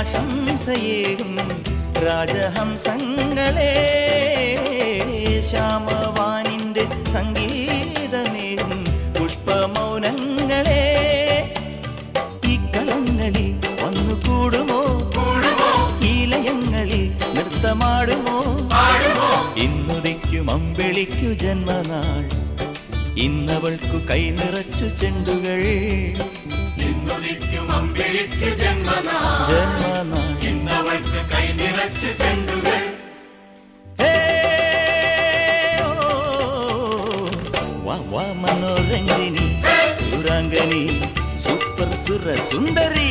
ആശംസയേകും രാജഹംസങ്ങളെ ശ്യാമവാനിന്റെ സംഗീതമേകും പുഷ്പമൗനങ്ങളെ ഈ കളങ്ങളിൽ വന്നു കൂടുമോ ഈ ലയങ്ങളിൽ നൃത്തമാടുമോ ഇന്നുദിക്കും അമ്പിളിക്കു ജന്മനാൾ ഇന്നവൾക്കു കൈ നിറച്ചു ചെണ്ടുകൾ ജന്മനാൾ ഇന്നവൾക്ക് കൈ നിറച്ചു ചെണ്ടുകൾ മനോരഞ്ജിനി സുരാംഗനി സൂപ്പർ സുര സുന്ദരി